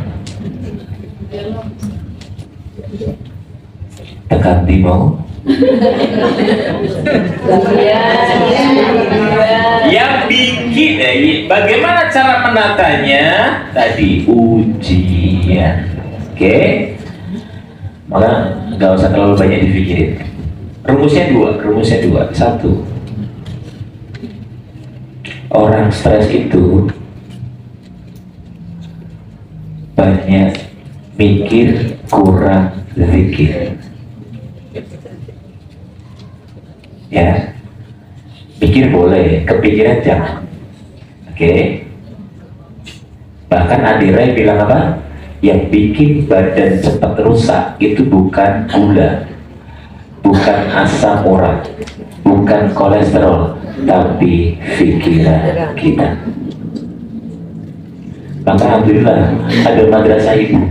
Tekan timau. Yang bikin bagaimana cara menatanya tadi ujian. Oke, maka nggak usah terlalu banyak dipikirin. Rumusnya dua. Satu, orang stres itu banyak mikir, kurang zikir. Ya, Pikir boleh, kepikiran jangan. Oke. Bahkan Adi Ray bilang apa? Yang bikin badan cepat rusak itu bukan gula, bukan asam urat, bukan kolesterol, tapi pikiran kita. Maka alhamdulillah ada madrasah ibu.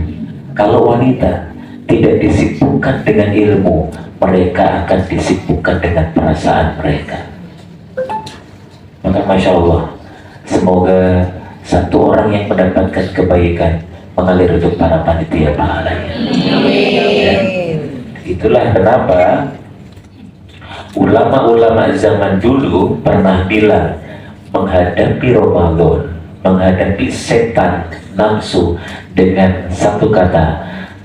Kalau wanita tidak disibukkan dengan ilmu, mereka akan disibukkan dengan perasaan mereka. Maka Masya Allah, semoga satu orang yang mendapatkan kebaikan mengalir untuk para panitia pahalanya. Ya. Itulah kenapa ulama-ulama zaman dulu pernah bilang menghadapi Ramadan, menghadapi setan nafsu dengan satu kata,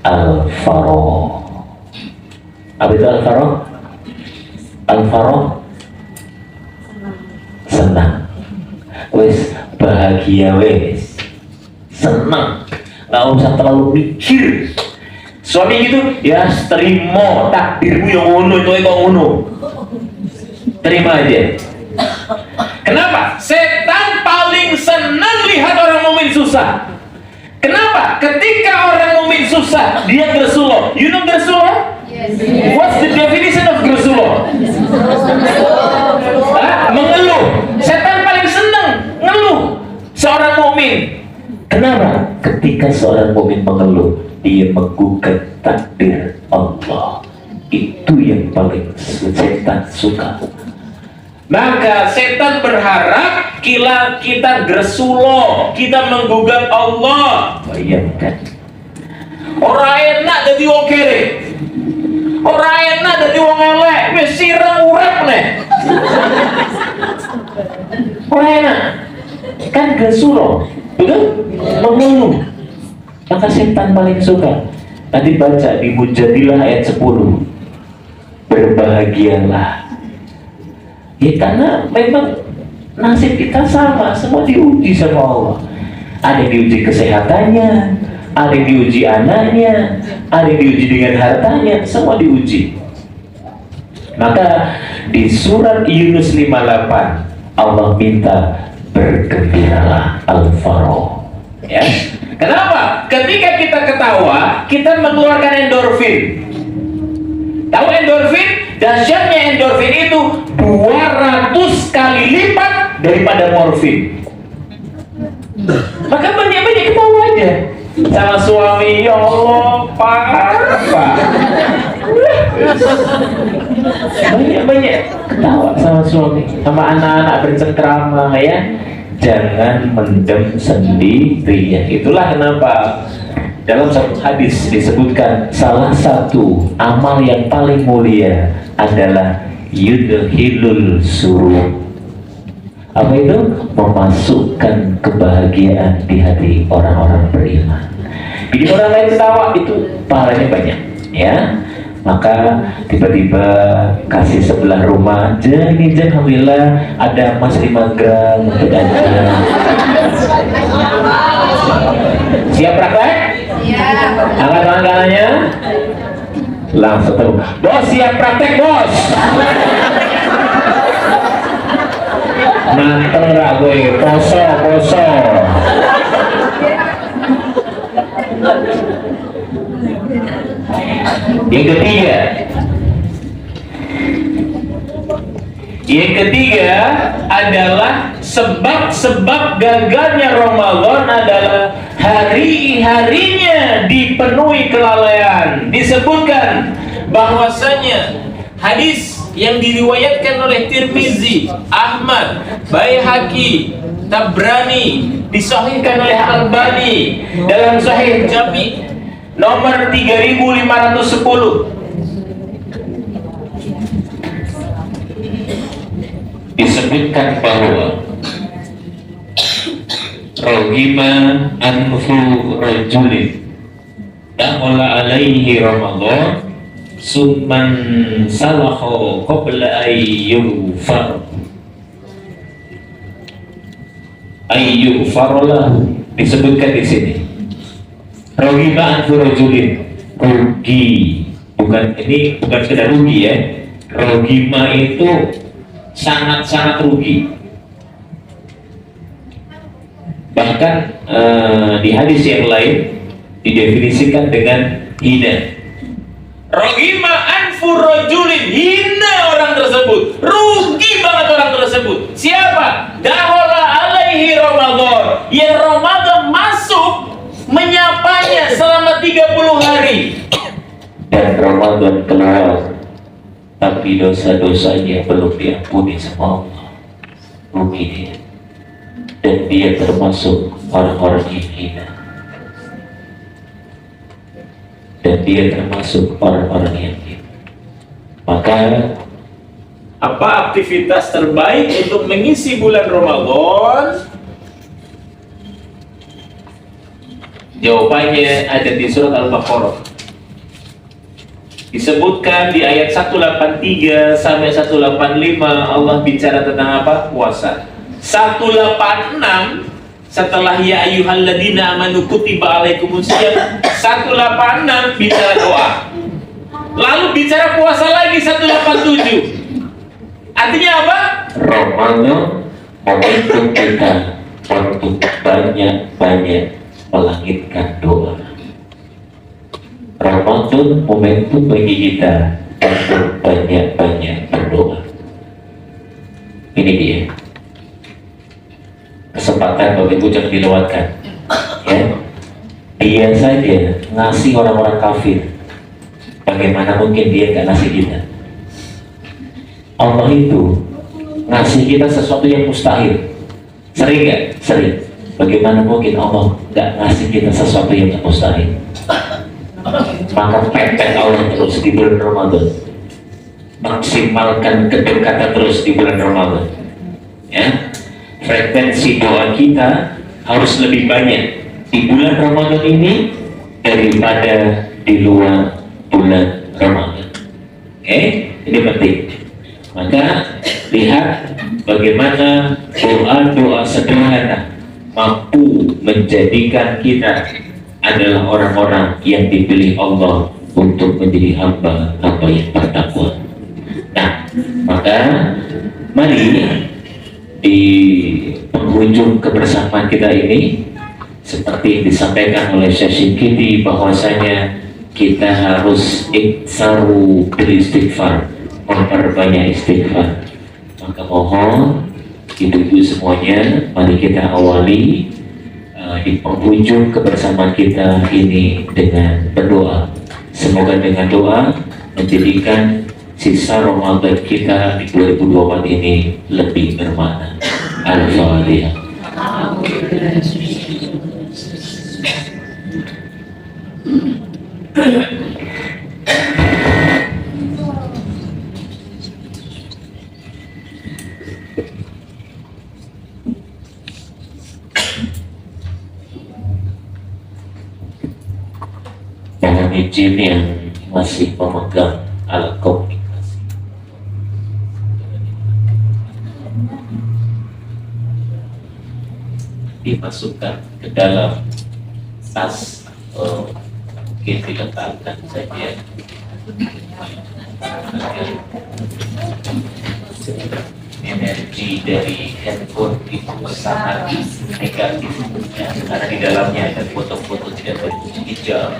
al-faro. Apa itu al-faro? Al-faro senang, wes bahagia, wes senang, nggak usah terlalu mikir. Suami gitu, ya terima takdirmu yang ngono itu kok ngono, terima aja. Kenapa? Setan paling senang lihat orang mukmin susah. Kenapa? Ketika orang mukmin susah, dia gersuloh. You know gersuloh? Yes. What's the definition of gersuloh? Mengeluh. Setan paling senang ngeluh seorang mukmin. Kenapa? Ketika seorang mukmin mengeluh, dia menggugat takdir Allah. Itu yang paling setan suka. Maka setan berharap kita gersuloh, kita menggugat Allah. Bayangkan, orang enak jadi wong kere, orang enak jadi wong elek, wis sireng urip nih. Orang enak kan gersuloh, betul? Mengeluh. Maka setan paling suka. Nanti baca di Mujadilah ayat 10. Berbahagialah. Ya karena memang nasib kita sama, semua diuji sama Allah. Ada yang diuji kesehatannya, ada yang diuji anaknya, ada yang diuji dengan hartanya, semua diuji. Maka di surat Yunus 58 Allah minta bergembiralah al-faro. Ya. Kenapa? Ketika kita ketawa, kita mengeluarkan endorfin. Tahu endorfin? Dahsyatnya endorfin itu 200 kali lipat daripada morfin. Maka banyak-banyak ketawa aja sama suami, ya Allah, Pak. Banyak-banyak ketawa sama suami, sama anak-anak bercengkrama, ya. Jangan mendem sendirinya. Itulah kenapa dalam satu hadis disebutkan salah satu amal yang paling mulia adalah yudhilul surur. Apa itu? Memasukkan kebahagiaan di hati orang-orang beriman. Bikin orang lain ketawa itu pahalanya banyak, ya. Maka tiba-tiba kasih sebelah rumah, ini alhamdulillah ada emas 5 gram untuk Anda. Siap praktek? Angkat tangan kanannya. Langsung tuh, bos siap praktek bos. Manteng gak gue, poso. Yang ketiga adalah sebab-sebab gagalnya Ramadan adalah hari-harinya dipenuhi kelalaian. Disebutkan bahwasanya hadis yang diriwayatkan oleh Tirmizi, Ahmad, Baihaqi, Tabrani, disahihkan oleh Albani dalam Sahih Jami nomor 3510. Disebutkan bahwa Rohima anfu rajulin dakhala alaihi Ramadan summan salaho qabla ayyufar lahu. Disebutkan di sini Rohima anfu rajulin, rugi, bukan sekedar rugi, ya. Rohima itu sangat-sangat rugi. Bahkan di hadis yang lain didefinisikan dengan hina. Rohima anfu rajulin, hina orang tersebut, rugi banget orang tersebut. Siapa? Dakhala alaihi Ramadan, yang Ramadan masuk menyapanya selama 30 hari, dan Ramadan keluar tapi dosa-dosanya belum diampuni sama Allah. Rugi dia, dan dia termasuk orang-orang yang hina, dan dia termasuk orang-orang yang hina. Maka apa aktivitas terbaik untuk mengisi bulan Ramadan? Jawabannya ada di surat Al-Baqarah. Disebutkan di ayat 183 sampai 185, Allah bicara tentang apa? Puasa. 186 setelah ya ayyuhalladzina amanu kutiba alaikumusiyam, 186 bicara doa. Lalu bicara puasa lagi 187. Artinya apa? Ramadan momentum kita untuk banyak-banyak melangitkan doa. Ramadan momentum bagi kita untuk banyak-banyak berdoa. Ini dia kesempatan Bapak Ibu, jangan dilewatkan. Ya, dia saja ngasih orang-orang kafir, bagaimana mungkin dia nggak ngasih kita? Allah itu ngasih kita sesuatu yang mustahil. Sering nggak? Sering. Bagaimana mungkin Allah nggak ngasih kita sesuatu yang mustahil? Maka pepet Allah terus di bulan Ramadan, maksimalkan kedekatan terus di bulan Ramadan. Ya, frekuensi doa kita harus lebih banyak di bulan Ramadan ini daripada di luar bulan Ramadan. Oke, ini penting. Maka lihat bagaimana doa-doa sederhana mampu menjadikan kita adalah orang-orang yang dipilih Allah untuk menjadi hamba-hamba yang bertakwa. Nah, maka mari di penghujung kebersamaan kita ini, seperti yang disampaikan oleh Syekh Syikiti, bahwasanya kita harus iksaru bil istighfar, memperbanyak istighfar. Maka mohon ibu-ibu semuanya, mari kita awali di penghujung kebersamaan kita ini dengan berdoa. Semoga dengan doa menjadikan sisa Ramadan kita di 2024 ini lebih bermakna. Al-Fatihah. Mohon izin yang masih memegang alat komunikasi, dimasukkan ke dalam tas, mungkin diletakkan saja energi dari handphone itu sangat negatif, ya, karena di dalamnya ada foto-foto tidak berhijab,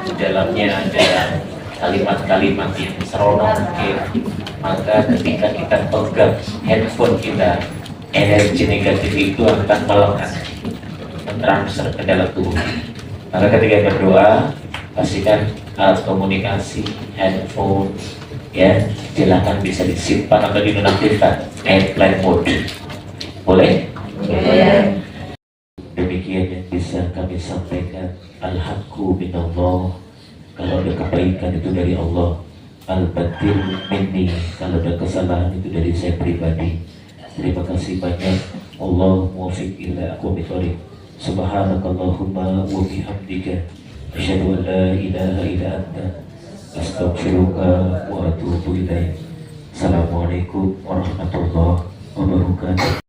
di dalamnya ada kalimat-kalimat yang seronok mungkin. Maka ketika kita pegang handphone kita, energi negatif itu akan melekat, mentransfer ke dalam tubuh. Maka ketika berdoa, pastikan alat komunikasi, handphone, ya, silakan bisa disimpan atau dinonaktifkan airplane mode. Boleh? Boleh. Demikian yang bisa kami sampaikan. Al-haqqu minallah, kalau ada kebaikan itu dari Allah. Al-batil minni, kalau ada kesalahan itu dari saya pribadi. Terima kasih banyak. Allah muwaffiq ila aqwamit thoriq. Subhanakallahumma wa bihamdika asyhadu an la ilaha illa anta astaghfiruka wa atubu ilaik. Assalamualaikum warahmatullahi wabarakatuh.